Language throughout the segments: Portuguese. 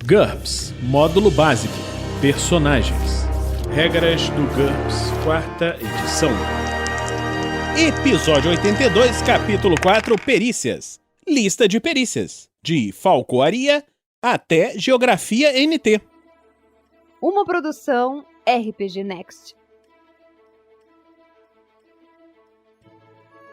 GURPS Módulo Básico Personagens. Regras do GURPS, 4ª edição. Episódio 82, capítulo 4, Perícias. Lista de perícias, de falcoaria até geografia NT. Uma produção RPG Next.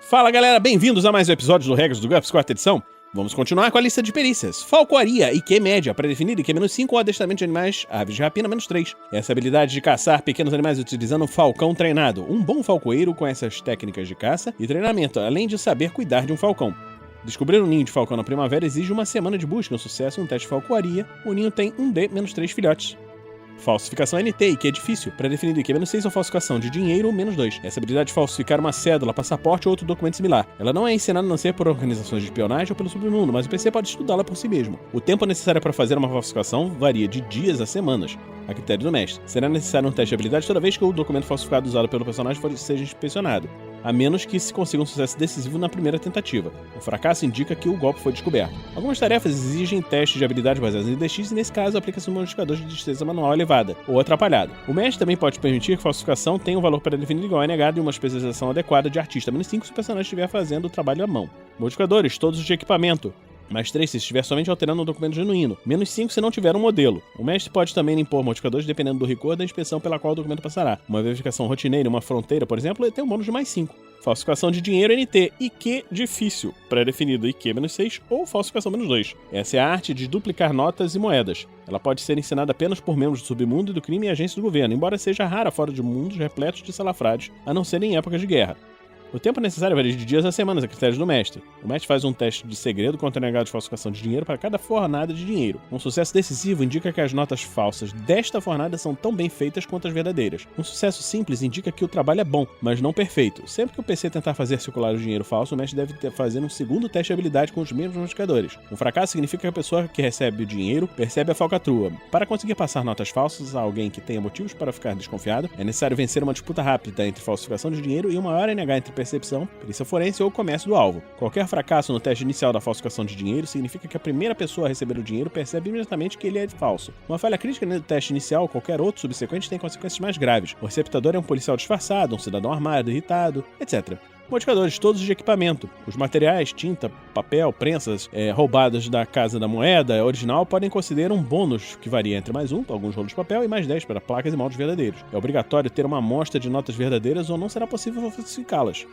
Fala galera, bem-vindos a mais um episódio do Regras do GURPS, 4ª edição. Vamos continuar com a lista de perícias. Falcoaria, IQ média, pré-definida, IQ-5 ou adestramento de animais, aves de rapina, -3. Essa habilidade de caçar pequenos animais utilizando um falcão treinado. Um bom falcoeiro conhece as técnicas de caça e treinamento, além de saber cuidar de um falcão. Descobrir um ninho de falcão na primavera exige uma semana de busca, um sucesso em um teste de falcoaria. O ninho tem 1D, -3 filhotes. Falsificação NT, IQ é difícil, pré-definido IQ-6 ou falsificação de dinheiro, -2. Essa habilidade de falsificar uma cédula, passaporte ou outro documento similar. Ela não é ensinada a não ser por organizações de espionagem ou pelo submundo, mas o PC pode estudá-la por si mesmo. O tempo necessário para fazer uma falsificação varia de dias a semanas, a critério do mestre. Será necessário um teste de habilidade toda vez que o documento falsificado usado pelo personagem seja inspecionado, a menos que se consiga um sucesso decisivo na primeira tentativa. O fracasso indica que o golpe foi descoberto. Algumas tarefas exigem testes de habilidade baseados em DX e, nesse caso, aplica-se um modificador de destreza manual elevada ou atrapalhado. O mestre também pode permitir que a falsificação tenha um valor pré-definido igual a negado e uma especialização adequada de artista -5 se o personagem estiver fazendo o trabalho à mão. Modificadores, todos os de equipamento. +3 se estiver somente alterando um documento genuíno. -5 se não tiver um modelo. O mestre pode também impor modificadores dependendo do rigor da inspeção pela qual o documento passará. Uma verificação rotineira em uma fronteira, por exemplo, tem um bônus de +5. Falsificação de dinheiro NT, IQ difícil, pré-definido IQ-6 ou falsificação -2. Essa é a arte de duplicar notas e moedas. Ela pode ser ensinada apenas por membros do submundo e do crime e agências do governo, embora seja rara fora de mundos repletos de salafrários, a não ser em épocas de guerra. O tempo necessário varia de dias a semanas, a critérios do mestre. O mestre faz um teste de segredo contra a negada de falsificação de dinheiro para cada fornada de dinheiro. Um sucesso decisivo indica que as notas falsas desta fornada são tão bem feitas quanto as verdadeiras. Um sucesso simples indica que o trabalho é bom, mas não perfeito. Sempre que o PC tentar fazer circular o dinheiro falso, o mestre deve fazer um segundo teste de habilidade com os mesmos modificadores. Um fracasso significa que a pessoa que recebe o dinheiro percebe a falcatrua. Para conseguir passar notas falsas a alguém que tenha motivos para ficar desconfiado, é necessário vencer uma disputa rápida entre falsificação de dinheiro e uma hora NH entre percepção, perícia forense ou comércio do alvo. Qualquer fracasso no teste inicial da falsificação de dinheiro significa que a primeira pessoa a receber o dinheiro percebe imediatamente que ele é falso. Uma falha crítica no teste inicial ou qualquer outro subsequente tem consequências mais graves. O receptador é um policial disfarçado, um cidadão armado, irritado, etc. Modificadores, todos de equipamento. Os materiais, tinta, papel, prensas roubados da Casa da Moeda original podem conceder um bônus que varia entre +1 para alguns rolos de papel e +10 para placas e moldes verdadeiros. É obrigatório ter uma amostra de notas verdadeiras ou não será possível falsificá-las.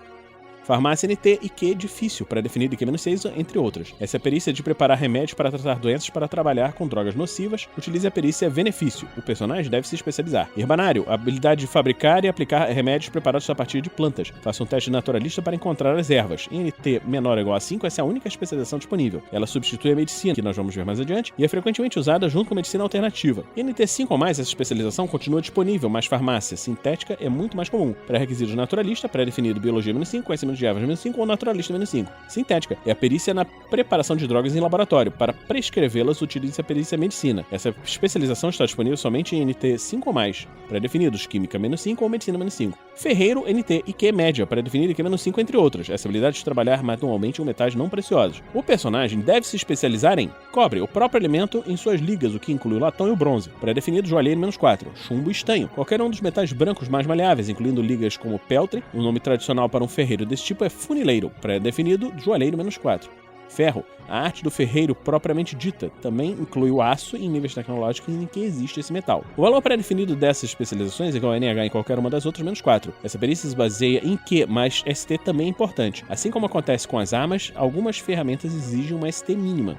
Farmácia NT, IQ difícil, pré-definido IQ-6, entre outras. Essa é a perícia de preparar remédios para tratar doenças para trabalhar com drogas nocivas. Utilize a perícia benefício. O personagem deve se especializar. Herbanário, a habilidade de fabricar e aplicar remédios preparados a partir de plantas. Faça um teste naturalista para encontrar as ervas. NT menor ou igual a 5, essa é a única especialização disponível. Ela substitui a medicina, que nós vamos ver mais adiante, e é frequentemente usada junto com a medicina alternativa. NT 5 ou mais, essa especialização continua disponível, mas farmácia sintética é muito mais comum. Pré-requisitos naturalista, pré-definido biologia -5, conhecimento de ervas -5 ou naturalista -5. Sintética é a perícia na preparação de drogas em laboratório. Para prescrevê-las, utilize a perícia medicina. Essa especialização está disponível somente em NT 5 ou mais. Pré-definidos, química -5 ou medicina -5. Ferreiro, NT, IQ média, pré-definido IQ -5, entre outras. Essa habilidade de trabalhar manualmente com metais não preciosos. O personagem deve se especializar em cobre, o próprio elemento em suas ligas, o que inclui o latão e o bronze. Pré-definido, joalheiro -4. Chumbo e estanho. Qualquer um dos metais brancos mais maleáveis, incluindo ligas como peltre. O nome tradicional para um ferreiro desse tipo é funileiro, pré-definido, joalheiro -4. Ferro, a arte do ferreiro propriamente dita, também inclui o aço em níveis tecnológicos em que existe esse metal. O valor pré-definido dessas especializações é igual a NH em qualquer uma das outras -4. Essa perícia se baseia em Q, mas ST também é importante. Assim como acontece com as armas, algumas ferramentas exigem uma ST mínima.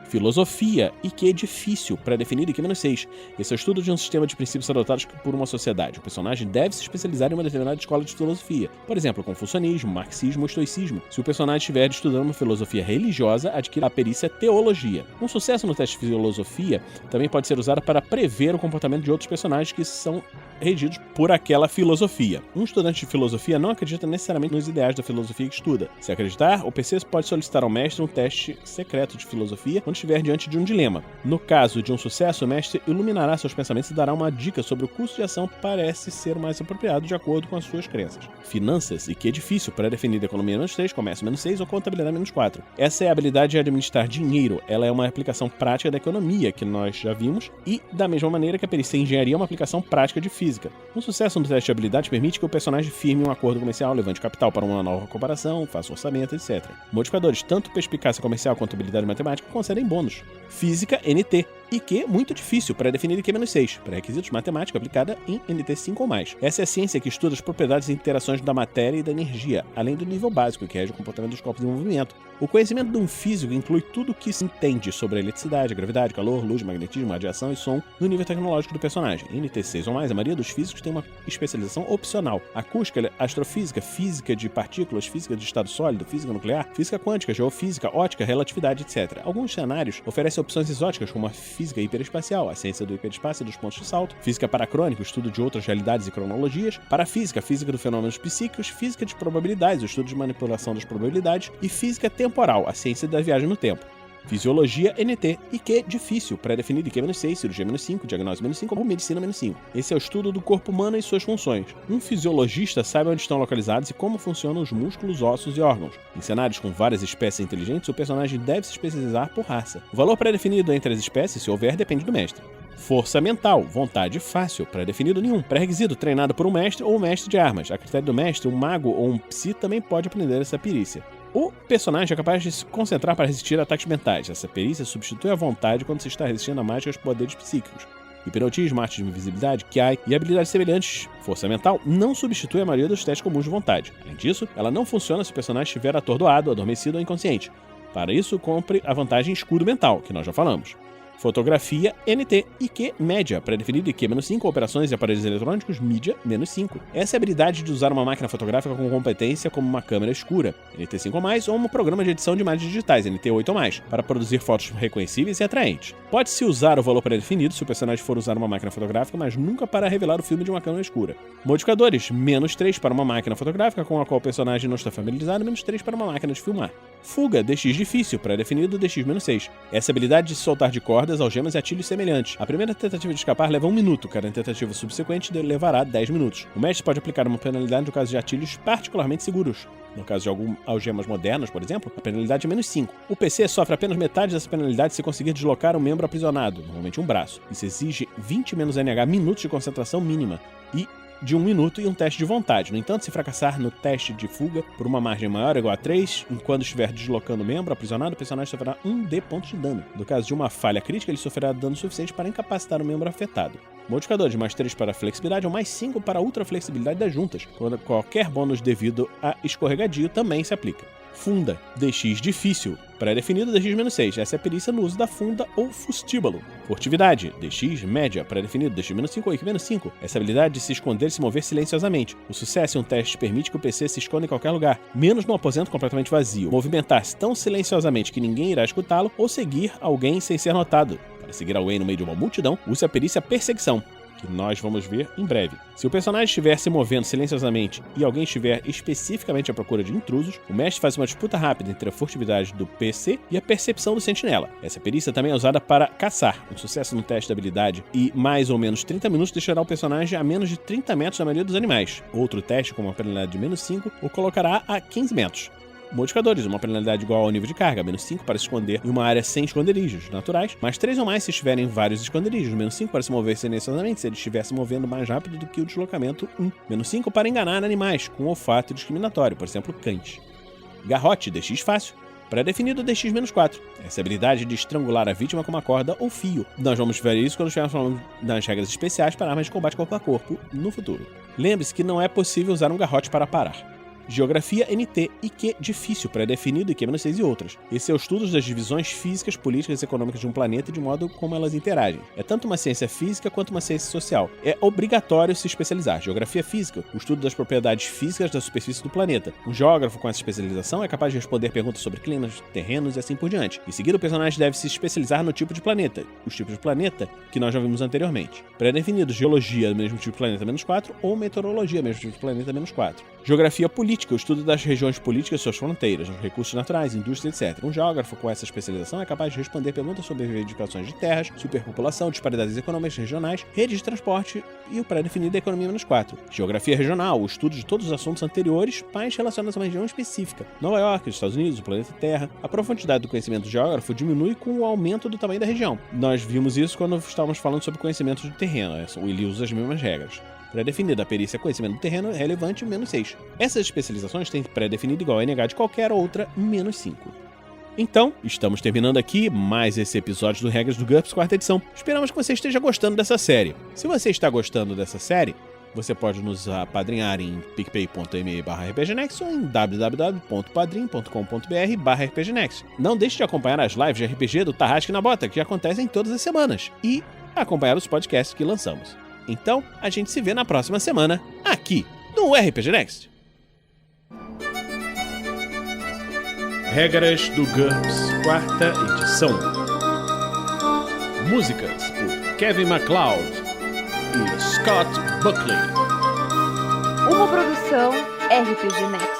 Filosofia, IQ difícil, pré-definido IQ-6. Esse é o estudo de um sistema de princípios adotados por uma sociedade. O personagem deve se especializar em uma determinada escola de filosofia. Por exemplo, confucionismo, marxismo ou estoicismo. Se o personagem estiver estudando uma filosofia religiosa, adquira a perícia teologia. Um sucesso no teste de filosofia também pode ser usado para prever o comportamento de outros personagens que são regidos por aquela filosofia. Um estudante de filosofia não acredita necessariamente nos ideais da filosofia que estuda. Se acreditar, o PC pode solicitar ao mestre um teste secreto de filosofia quando estiver diante de um dilema. No caso de um sucesso, o mestre iluminará seus pensamentos e dará uma dica sobre o curso de ação parece ser mais apropriado de acordo com as suas crenças. Finanças e que é difícil para definir economia -3, comércio -6 ou contabilidade -4. Essa é a habilidade de administrar dinheiro. Ela é uma aplicação prática da economia que nós já vimos e, da mesma maneira que a perícia em engenharia é uma aplicação prática de física. Um sucesso no teste de habilidade permite que o personagem firme um acordo comercial, levante capital para uma nova comparação, faça orçamento, etc. Modificadores, tanto perspicácia comercial quanto habilidade matemática, concedem bônus. Física, NT. IQ, muito difícil, para definir IQ -6. Pré-requisitos, matemática aplicada em NT 5 ou mais. Essa é a ciência que estuda as propriedades e interações da matéria e da energia, além do nível básico, que rege o comportamento dos corpos em movimento. O conhecimento de um físico inclui tudo o que se entende sobre a eletricidade, gravidade, calor, luz, magnetismo, radiação e som no nível tecnológico do personagem. Em NT 6 ou mais, a maioria dos físicos tem uma especialização opcional. Acústica, astrofísica, física de partículas, física de estado sólido, física nuclear, física quântica, geofísica, ótica, relatividade, etc. Alguns cenários oferecem opções exóticas, como a física hiperespacial, a ciência do hiperespaço e dos pontos de salto, física paracrônica, o estudo de outras realidades e cronologias, parafísica, física de fenômenos psíquicos, física de probabilidades, o estudo de manipulação das probabilidades, e física temporal, a ciência da viagem no tempo. Fisiologia, NT, IQ difícil, pré-definido IQ -6, cirurgia -5, diagnose -5 ou medicina -5. Esse é o estudo do corpo humano e suas funções. Um fisiologista sabe onde estão localizados e como funcionam os músculos, ossos e órgãos. Em cenários com várias espécies inteligentes, o personagem deve se especializar por raça. O valor pré-definido entre as espécies, se houver, depende do mestre. Força mental, vontade fácil, pré-definido nenhum. Pré-requisito, treinado por um mestre ou um mestre de armas. A critério do mestre, um mago ou um psi também pode aprender essa perícia. O personagem é capaz de se concentrar para resistir a ataques mentais. Essa perícia substitui a vontade quando se está resistindo a mágicas poderes psíquicos. Hipnotismo, arte de invisibilidade, Kiai e habilidades semelhantes. Força mental não substitui a maioria dos testes comuns de vontade. Além disso, ela não funciona se o personagem estiver atordoado, adormecido ou inconsciente. Para isso, compre a vantagem escudo mental, que nós já falamos. Fotografia, NT, IQ média, pré-definido IQ -5, operações e aparelhos eletrônicos, mídia -5. Essa é a habilidade de usar uma máquina fotográfica com competência como uma câmera escura, NT 5 ou mais, ou um programa de edição de imagens digitais, NT 8 ou mais, para produzir fotos reconhecíveis e atraentes. Pode-se usar o valor pré-definido se o personagem for usar uma máquina fotográfica, mas nunca para revelar o filme de uma câmera escura. Modificadores, -3 para uma máquina fotográfica com a qual o personagem não está familiarizado, -3 para uma máquina de filmar. Fuga, DX difícil, pré-definido DX -6. Essa habilidade de se soltar de cordas, algemas e atilhos semelhantes. A primeira tentativa de escapar leva 1 minuto, cada tentativa subsequente levará 10 minutos. O mestre pode aplicar uma penalidade no caso de atilhos particularmente seguros. No caso de algumas algemas modernas, por exemplo, a penalidade é -5. O PC sofre apenas metade dessa penalidade se conseguir deslocar um membro aprisionado, normalmente um braço. Isso exige 20 menos NH minutos de concentração mínima e de 1 minuto e um teste de vontade. No entanto, se fracassar no teste de fuga por uma margem maior ou igual a 3, enquanto estiver deslocando o membro aprisionado, o personagem sofrerá 1d pontos de dano. No caso de uma falha crítica, ele sofrerá dano suficiente para incapacitar o membro afetado. Modificadores, +3 para flexibilidade ou +5 para ultra flexibilidade das juntas, quando qualquer bônus devido a escorregadio também se aplica. Funda, DX difícil, pré-definido DX -6, essa é a perícia no uso da funda ou fustíbulo. Furtividade, DX média, pré-definido DX -5 ou IQ -5, essa habilidade de se esconder e se mover silenciosamente. O sucesso em um teste permite que o PC se esconda em qualquer lugar, menos no aposento completamente vazio, movimentar-se tão silenciosamente que ninguém irá escutá-lo ou seguir alguém sem ser notado. Para seguir alguém no meio de uma multidão, use a perícia perseguição, que nós vamos ver em breve. Se o personagem estiver se movendo silenciosamente e alguém estiver especificamente à procura de intrusos, o mestre faz uma disputa rápida entre a furtividade do PC e a percepção do sentinela. Essa perícia também é usada para caçar. Um sucesso no teste de habilidade e mais ou menos 30 minutos deixará o personagem a menos de 30 metros da maioria dos animais. Outro teste, com uma penalidade de -5, o colocará a 15 metros. Modificadores, uma penalidade igual ao nível de carga, -5 para se esconder em uma área sem esconderijos naturais, +3 ou mais se estiverem vários esconderijos, -5 para se mover silenciosamente se ele estiver se movendo mais rápido do que o deslocamento 1, -5 para enganar animais com olfato discriminatório, por exemplo, cães. Garrote, DX fácil, pré-definido DX -4, essa habilidade de estrangular a vítima com uma corda ou fio. Nós vamos ver isso quando estivermos falando das regras especiais para armas de combate corpo a corpo no futuro. Lembre-se que não é possível usar um garrote para parar. Geografia, NT, IQ difícil, pré-definido, IQ-6 e outras. Esse é o estudo das divisões físicas, políticas e econômicas de um planeta e de modo como elas interagem. É tanto uma ciência física quanto uma ciência social. É obrigatório se especializar. Geografia física, o estudo das propriedades físicas da superfície do planeta. Um geógrafo com essa especialização é capaz de responder perguntas sobre climas, terrenos e assim por diante. Em seguida, o personagem deve se especializar no tipo de planeta. Os tipos de planeta que nós já vimos anteriormente. Pré-definido, geologia, mesmo tipo de planeta -4, ou meteorologia, mesmo tipo de planeta -4. Geografia política, o estudo das regiões políticas e suas fronteiras, os recursos naturais, indústria, etc. Um geógrafo com essa especialização é capaz de responder perguntas sobre reivindicações de terras, superpopulação, disparidades econômicas regionais, redes de transporte e o pré-definido é economia -4. Geografia regional, o estudo de todos os assuntos anteriores, mas relacionados a uma região específica. Nova York, os Estados Unidos, o planeta Terra. A profundidade do conhecimento do geógrafo diminui com o aumento do tamanho da região. Nós vimos isso quando estávamos falando sobre conhecimento de terreno, o Willi usa as mesmas regras. Pré-definida, a perícia conhecimento do terreno é relevante, -6. Essas especializações têm pré-definido igual a NH de qualquer outra, -5. Então, estamos terminando aqui mais esse episódio do Regras do GURPS, 4ª edição. Esperamos que você esteja gostando dessa série. Se você está gostando dessa série, você pode nos apadrinhar em picpay.me/rpgnext ou em www.padrim.com.br/rpgnext. Não deixe de acompanhar as lives de RPG do Tarrasque na Bota, que acontecem todas as semanas, e acompanhar os podcasts que lançamos. Então, a gente se vê na próxima semana, aqui no RPG Next. Regras do GURPS, 4ª edição. Músicas por Kevin MacLeod e Scott Buckley. Uma produção RPG Next.